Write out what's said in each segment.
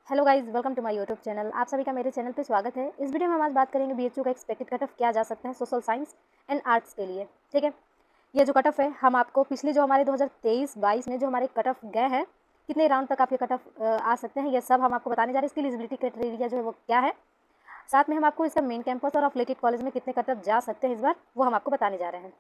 Hello guys, welcome to my YouTube channel. आप सभी का मेरे चैनल पे स्वागत है। इस वीडियो में हम आज बात करेंगे बीएचयू का एक्सपेक्टेड कट ऑफ क्या जा सकता है सोशल साइंस एंड आर्ट्स के लिए। ठीक है, ये जो कट ऑफ है हम आपको पिछले जो हमारे 2023-22 में जो हमारे कट ऑफ गए हैं, कितने राउंड तक आपके कट ऑफ आ सकते हैं, ये सब हम आपको बताने जा रहे हैं। इसकी एलिजिबिलिटी क्राइटेरिया जो है वो क्या है, साथ में हम आपको इसका मेन कैंपस और अफिलिएटेड कॉलेज में कितने कट ऑफ जा सकते हैं इस बार, वो हम आपको बताने जा रहे हैं।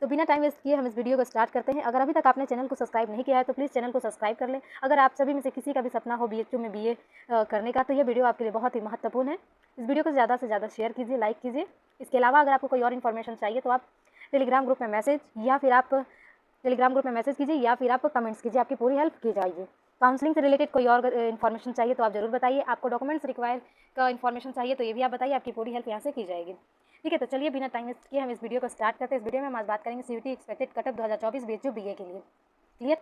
तो बिना टाइम वेस्ट किए हम इस वीडियो को स्टार्ट करते हैं। अगर अभी तक आपने चैनल को सब्सक्राइब नहीं किया है तो प्लीज़ चैनल को सब्सक्राइब कर लें। अगर आप सभी में से किसी का भी सपना हो बीएचयू में बीए करने का, तो ये वीडियो आपके लिए बहुत ही महत्वपूर्ण है। इस वीडियो को ज़्यादा से ज़्यादा शेयर कीजिए, लाइक कीजिए। इसके अलावा अगर आपको कोई और इन्फॉर्मेशन चाहिए तो आप टेलीग्राम ग्रुप में मैसेज कीजिए या फिर आप कमेंट्स कीजिए, आपकी पूरी हेल्प की जाएगी। काउंसलिंग से रिलेटेड कोई और इन्फॉर्मेशन चाहिए तो आप ज़रूर बताइए। आपको डॉक्यूमेंट्स रिक्वायर का इन्फॉर्मेशन चाहिए तो ये भी आप बताइए, आपकी पूरी हेल्प यहाँ से की जाएगी। ठीक है, तो चलिए बिना टाइम वेस्ट किए हम इस वीडियो को स्टार्ट करते हैं। इस वीडियो में हम आज बात करेंगे CUET expected cut off 2024 BHU BA के लिए। क्लियर।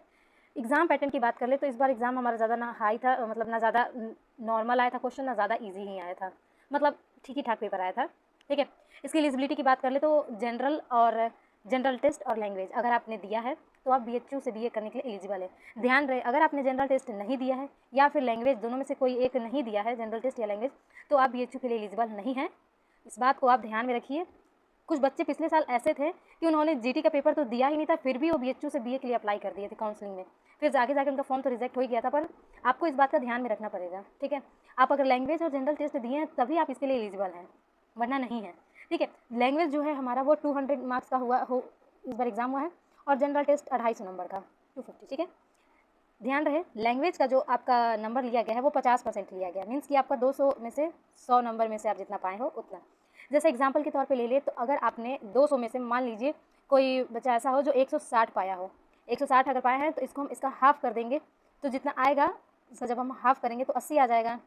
एग्जाम पैटर्न की बात कर ले तो इस बार एग्जाम हमारा ज़्यादा ना हाई था, मतलब ना ज़्यादा नॉर्मल आया था क्वेश्चन, ना ज़्यादा ईजी ही आया था, मतलब ठीक ही ठाक पेपर आया था। ठीक है, इसकी एलिजिबिलिटी की बात कर ले तो जनरल टेस्ट और लैंग्वेज अगर आपने दिया है तो आप बीएचयू से बीए करने के लिए एलिजिबल है। ध्यान रहे, अगर आपने जनरल टेस्ट नहीं दिया है या फिर लैंग्वेज, दोनों में से कोई एक नहीं दिया है, जनरल टेस्ट या लैंग्वेज, तो आप बीएचयू के लिए एलिजिबल नहीं है। इस बात को आप ध्यान में रखिए। कुछ बच्चे पिछले साल ऐसे थे कि उन्होंने जीटी का पेपर तो दिया ही नहीं था, फिर भी वो बीएचयू से बीए के लिए अप्लाई कर दिए थे काउंसलिंग में, फिर जाके उनका फॉर्म तो रिजेक्ट हो ही गया था। पर आपको इस बात का ध्यान में रखना पड़ेगा। ठीक है, आप अगर लैंग्वेज और जनरल टेस्ट दिए हैं तभी आप इसके लिए एलिजिबल हैं, वरना नहीं है। ठीक है, लैंग्वेज जो है हमारा वो 200 मार्क्स का इस बार एग्जाम हुआ है, और जनरल टेस्ट 250 नंबर का 250। ठीक है, ध्यान रहे लैंग्वेज का जो आपका नंबर लिया गया है वो 50% लिया गया, मीन्स कि आपका 200 में से 100 नंबर में से आप जितना पाए हो उतना। जैसे एग्जाम्पल के तौर पे ले लिए तो अगर आपने 200 में से मान लीजिए कोई बच्चा ऐसा हो जो 160 पाया हो, 160 अगर पाए हैं तो इसको हम इसका हाफ कर देंगे, तो जितना आएगा इसका जब हम हाफ करेंगे तो 80 आ जाएगा।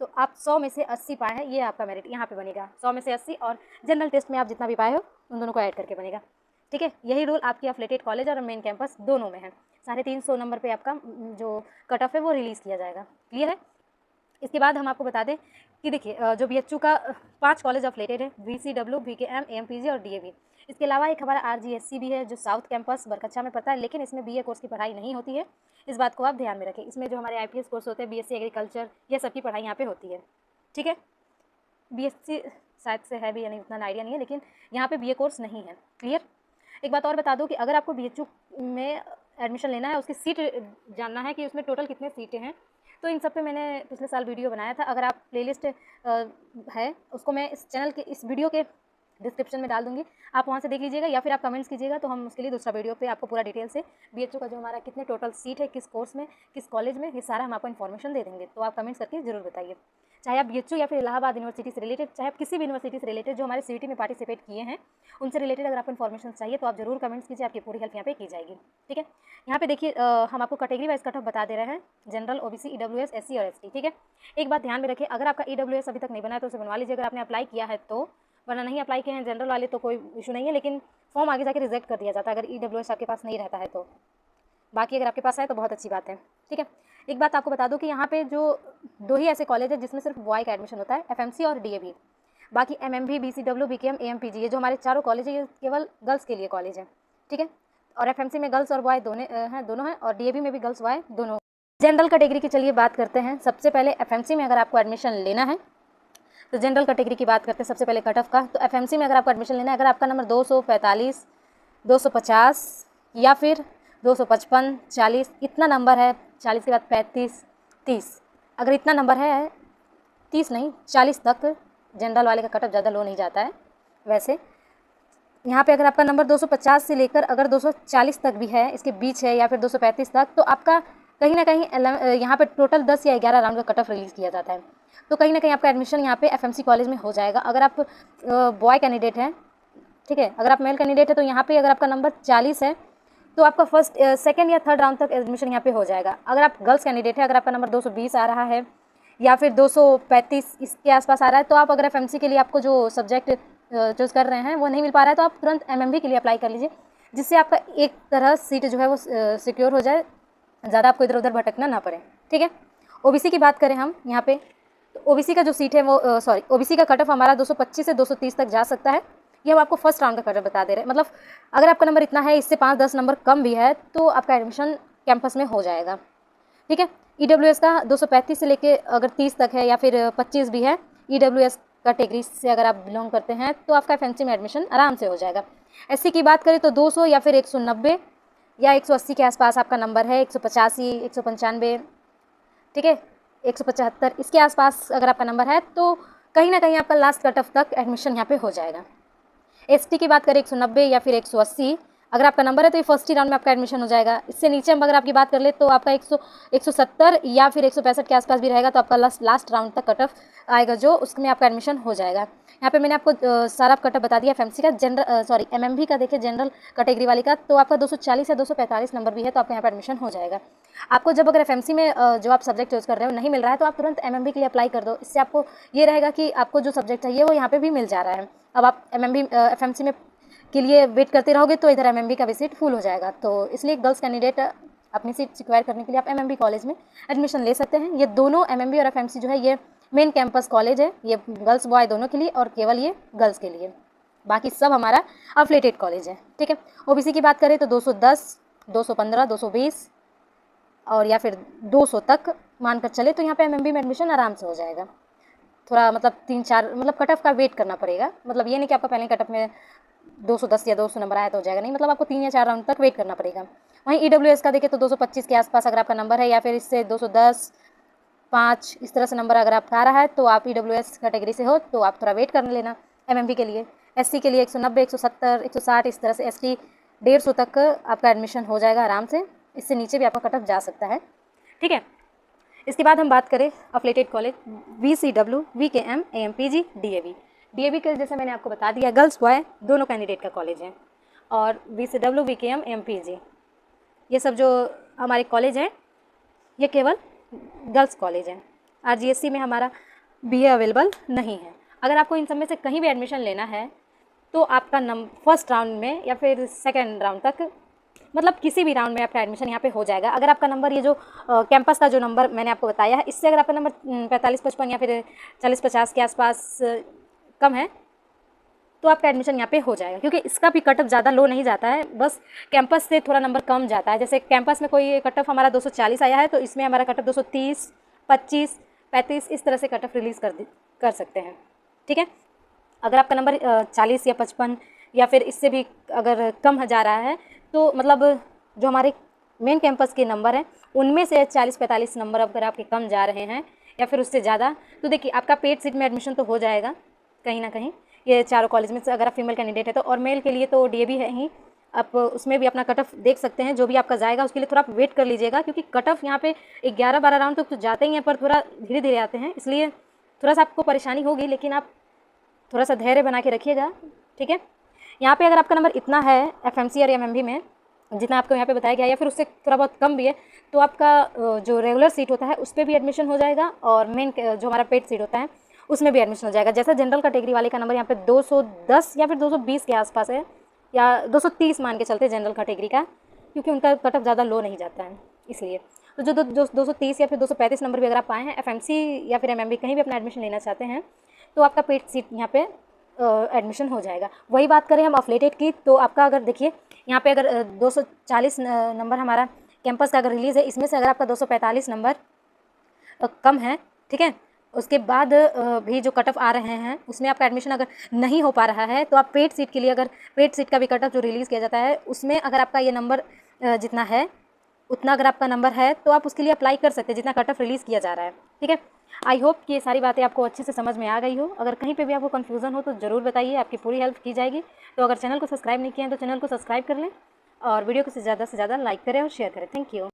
तो आप 100 में से 80 पाए हैं, ये आपका मेरिट यहाँ पे बनेगा। 100 में से 80 और जनरल टेस्ट में आप जितना भी पाए हो उन दोनों को ऐड करके बनेगा। ठीक है, यही रूल आपकी अफिलिएटेड कॉलेज और मेन कैंपस दोनों में है। 350 नंबर पे आपका जो कट ऑफ है वो रिलीज़ किया जाएगा। क्लियर है। इसके बाद हम आपको बता दें कि देखिए जो बीएचयू का 5 कॉलेज अफिलिएटेड है, वीसीडब्ल्यू, बीकेएम, एएमपीजी और डीएवी। इसके अलावा एक हमारा आरजीएससी भी है जो साउथ कैंपस बरकच्चा में पड़ता है, लेकिन इसमें बीए कोर्स की पढ़ाई नहीं होती है। इस बात को आप ध्यान में रखें। इसमें जो हमारे आईपीएस कोर्स होते हैं, बीएससी एग्रीकल्चर, यह सब की पढ़ाई यहाँ पे होती है। ठीक है, बीएससी शायद से है भी, यानी उतना आइडिया नहीं है, लेकिन यहाँ पे बीए कोर्स नहीं है। क्लियर। एक बात और बता दूं कि अगर आपको बीएचयू में एडमिशन लेना है, उसकी सीट जानना है कि उसमें टोटल कितने सीटें हैं, तो इन सब पे मैंने पिछले साल वीडियो बनाया था। अगर आप प्लेलिस्ट है उसको मैं इस चैनल के इस वीडियो के डिस्क्रिप्शन में डाल दूंगी, आप वहाँ से देख लीजिएगा, या फिर आप कमेंट्स कीजिएगा तो हम उसके लिए दूसरा वीडियो पे आपको पूरा डिटेल से बीएचयू का जो हमारा कितने टोटल सीट है, किस कोर्स में, किस कॉलेज में, ये सारा हम आपको इन्फॉर्मेशन दे देंगे। तो आप कमेंट्स करके जरूर बताइए, चाहे आप बीएचयू या फिर इलाहाबाद यूनिवर्सिटी से रिलेटेड, चाहे आप किसी भी यूनिवर्सिटी से रिलेटेड जो हमारे सीईटी में पार्टिसिपेट किए हैं उनसे रिलेटेड अगर आपको इन्फॉर्मेशन चाहिए तो आप जरूर कमेंट्स कीजिए, आपकी पूरी हेल्प यहाँ पे की जाएगी। ठीक है, यहाँ पे देखिए हम आपको कैटेगरी वाइज कट ऑफ बता दे रहे हैं, जनरल, ओबीसी, ईडब्ल्यूएस, एससी और एसटी। ठीक है, एक बात ध्यान में रखिए, अगर आपका ईडब्ल्यूएस अभी तक नहीं बना है तो उसे बनवा लीजिए, अगर आपने अप्लाई किया है तो, वरना नहीं अप्लाई किए हैं जनरल वाले तो कोई इशू नहीं है, लेकिन फॉर्म आगे जाके रिजेक्ट कर दिया जाता है अगर ईडब्ल्यूएस आपके पास नहीं रहता है तो। बाकी अगर आपके पास है तो बहुत अच्छी बात है। ठीक है, एक बात आपको बता दूं कि यहाँ पे जो 2 ही ऐसे कॉलेज है जिसमें सिर्फ बॉय का एडमिशन होता है, एफएमसी और डीएवी। बाकी एमएमवी, बीसीडब्ल्यू, बीकेएम, एएमपीजी, ये जो हमारे चारों कॉलेज है ये केवल गर्ल्स के लिए कॉलेज है। ठीक है, और एफएमसी में गर्ल्स और बॉय दोनों हैं, और डीएवी में भी गर्ल्स बॉय दोनों। जनरल कैटेगरी की चलिए बात करते हैं। सबसे पहले एफएमसी में अगर आपको एडमिशन लेना है तो जनरल कैटेगरी की बात करते हैं सबसे पहले कट ऑफ का। तो एफएमसी में अगर आपको एडमिशन लेना है, अगर आपका नंबर 245, 250 या फिर 255, 40 इतना नंबर है, 40 के बाद 35, 30, अगर इतना नंबर है, 30 नहीं 40 तक जनरल वाले का कट ऑफ ज़्यादा लो नहीं जाता है। वैसे यहाँ पे अगर आपका नंबर 250 से लेकर अगर 240 तक भी है, इसके बीच है, या फिर 235 तक, तो आपका कहीं ना कहीं यहाँ पे टोटल 10 या 11 राउंड का कट ऑफ रिलीज़ किया जाता है। तो कहीं ना कहीं आपका एडमिशन यहाँ पे एफएमसी कॉलेज में हो जाएगा। अगर आप बॉय कैंडिडेट हैं, ठीक है, अगर आप मेल कैंडिडेट है तो यहाँ पे अगर आपका नंबर 40 है तो आपका फर्स्ट, सेकंड या थर्ड राउंड तक एडमिशन यहाँ पे हो जाएगा। अगर आप गर्ल्स कैंडिडेट है, अगर आपका नंबर 220 आ रहा है या फिर 235 इसके आसपास आ रहा है, तो आप अगर एफएमसी के लिए आपको जो सब्जेक्ट चूज़ कर रहे हैं वो नहीं मिल पा रहा है तो आप तुरंत एमएमबी के लिए अप्लाई कर लीजिए, जिससे आपका एक तरह सीट जो है वो सिक्योर हो जाए, ज़्यादा आपको इधर उधर भटकना ना पड़े। ठीक है, ओबीसी की बात करें हम यहाँ पे, तो ओबीसी का जो सीट है वो ओबीसी का कट ऑफ हमारा 225 से 230 तक जा सकता है। ये हम आपको फर्स्ट राउंड का कट ऑफ बता दे रहे हैं, मतलब अगर आपका नंबर इतना है, इससे 5-10 नंबर कम भी है तो आपका एडमिशन कैंपस में हो जाएगा। ठीक है, EWS का 235 से लेके अगर 30 तक है या फिर 25 भी है, EWS कैटेगरी से अगर आप बिलोंग करते हैं तो आपका FMC में एडमिशन आराम से हो जाएगा। SC की बात करें तो 200 या फिर 190 या 180 के आसपास आपका नंबर है, 185, 195, ठीक है, 175 इसके आसपास अगर आपका नंबर है तो कहीं ना कहीं आपका लास्ट कट ऑफ तक एडमिशन यहाँ पे हो जाएगा। ST की बात करें 190 या फिर 180 अगर आपका नंबर है तो ये फर्स्ट ही राउंड में आपका एडमिशन हो जाएगा। इससे नीचे हम अगर आपकी बात कर ले तो आपका 170 या फिर 165 के आसपास भी रहेगा तो आपका लास्ट राउंड तक कट ऑफ आएगा जो उसमें आपका एडमिशन हो जाएगा। यहाँ पे मैंने आपको सारा कट ऑफ बता दिया FMC का। जनरल MMB का देखिए, जनरल कैटेगरी वाली का तो आपका 240 या 245 नंबर भी है तो आपका यहाँ पर एडमिशन हो जाएगा। आपको जब अगर FMC में जो आप सब्जेक्ट चूज़ कर रहे हो नहीं मिल रहा है तो आप तुरंत MMB के लिए अप्लाई कर दो। इससे आपको ये रहेगा कि आपको जो सब्जेक्ट चाहिए वो यहाँ पे भी मिल जा रहा है। अब आप FMC में के लिए वेट करते रहोगे तो इधर MMB का भी सीट फुल हो जाएगा। तो इसलिए गर्ल्स कैंडिडेट अपनी सीट सिक्योर करने के लिए आप MMB कॉलेज में एडमिशन ले सकते हैं। ये दोनों MMB और FMC जो है ये मेन कैंपस कॉलेज है, ये गर्ल्स बॉय दोनों के लिए और केवल ये गर्ल्स के लिए, बाकी सब हमारा अफिलिएटेड कॉलेज है, ठीक है। OBC की बात करें तो 210, 215, 220 और या फिर 200 तक मानकर चले तो यहाँ पे MMB में एडमिशन आराम से हो जाएगा। थोड़ा मतलब 3-4 मतलब कट ऑफ का वेट करना पड़ेगा, मतलब ये नहीं कि आपका पहले कट ऑफ में 210 या 200 नंबर आया तो हो जाएगा, नहीं, मतलब आपको 3 या 4 राउंड तक वेट करना पड़ेगा। वहीं EWS का देखें तो 225 के आसपास अगर आपका नंबर है या फिर इससे 210, 5 इस तरह से नंबर अगर आपका आ रहा है तो आप EWS कैटेगरी से हो तो आप थोड़ा वेट कर लेना MMB के लिए। SC के लिए 190, 170, 160 इस तरह से, ST 150 तक आपका एडमिशन हो जाएगा आराम से। इससे नीचे भी आपका कट ऑफ जा सकता है, ठीक है। इसके बाद हम बात करें affiliated college VCW, VKM, AMPG, DAV के जैसे मैंने आपको बता दिया गर्ल्स बॉय दोनों कैंडिडेट का कॉलेज है। और VCW, VKM, AMPG ये सब जो हमारे कॉलेज हैं ये केवल गर्ल्स कॉलेज हैं। RGSC में हमारा BA अवेलेबल नहीं है। अगर आपको इन सब में से कहीं भी एडमिशन लेना है तो आपका फर्स्ट राउंड में या फिर सेकेंड राउंड तक, मतलब किसी भी राउंड में आपका एडमिशन यहाँ पे हो जाएगा। अगर आपका नंबर ये जो कैंपस का जो नंबर मैंने आपको बताया है इससे अगर आपका नंबर 45-55 या फिर 40-50 के आसपास कम है तो आपका एडमिशन यहाँ पे हो जाएगा, क्योंकि इसका भी कट ऑफ ज़्यादा लो नहीं जाता है, बस कैंपस से थोड़ा नंबर कम जाता है। जैसे कैंपस में कोई कट ऑफ हमारा 240 आया है तो इसमें हमारा कट ऑफ 230, 25, 35 इस तरह से कट ऑफ रिलीज़ कर सकते हैं, ठीक है। अगर आपका नंबर 40 या 55 या फिर इससे भी अगर कम जा रहा है तो मतलब जो हमारे मेन कैंपस के नंबर हैं उनमें से 40-45 नंबर अगर आपके कम जा रहे हैं या फिर उससे ज़्यादा तो देखिए आपका पेड सीट में एडमिशन तो हो जाएगा कहीं ना कहीं ये चारों कॉलेज में से। अगर आप फीमेल कैंडिडेट है तो, और मेल के लिए तो DAV है ही, आप उसमें भी अपना कट ऑफ देख सकते हैं। जो भी आपका जाएगा उसके लिए थोड़ा आप वेट कर लीजिएगा, क्योंकि कट ऑफ यहाँ पे 11-12 राउंड तो जाते ही हैं पर थोड़ा धीरे धीरे आते हैं, इसलिए थोड़ा सा आपको परेशानी होगी, लेकिन आप थोड़ा सा धैर्य बना के रखिएगा, ठीक है। यहाँ पे अगर आपका नंबर इतना है FMC और MMB में जितना आपको यहाँ पे बताया गया या फिर उससे थोड़ा बहुत कम भी है तो आपका जो रेगुलर सीट होता है उस पर भी एडमिशन हो जाएगा और मेन जो हमारा पेड सीट होता है उसमें भी एडमिशन हो जाएगा। जैसा जनरल कैटेगरी वाले का नंबर यहाँ पे 210 या फिर 220 के आसपास है या 230 मान के चलते जनरल कैटेगरी का, क्योंकि उनका कट ऑफ ज़्यादा लो नहीं जाता है इसलिए। तो जो 230 या फिर 235 नंबर भी अगर आप पाए हैं FMC या फिर MMB कहीं भी अपना एडमिशन लेना चाहते हैं तो आपका पेड सीट यहाँ पे एडमिशन हो जाएगा। वही बात करें हम अफिलिएटेड की तो आपका अगर देखिए यहाँ पे अगर 240 नंबर हमारा कैंपस का अगर रिलीज़ है, इसमें से अगर आपका 245 नंबर कम है, ठीक है, उसके बाद भी जो कट ऑफ आ रहे हैं उसमें आपका एडमिशन अगर नहीं हो पा रहा है तो आप पेड सीट के लिए, अगर पेड सीट का भी कट ऑफ जो रिलीज़ किया जाता है उसमें अगर आपका ये नंबर जितना है उतना अगर आपका नंबर है तो आप उसके लिए अप्लाई कर सकते हैं जितना कट ऑफ रिलीज़ किया जा रहा है, ठीक है। आई होप कि ये सारी बातें आपको अच्छे से समझ में आ गई हो। अगर कहीं पे भी आपको कन्फ्यूज़न हो तो ज़रूर बताइए, आपकी पूरी हेल्प की जाएगी। तो अगर चैनल को सब्सक्राइब नहीं किया है तो चैनल को सब्सक्राइब कर लें और वीडियो को ज़्यादा से ज़्यादा लाइक करें और शेयर करें। Thank you.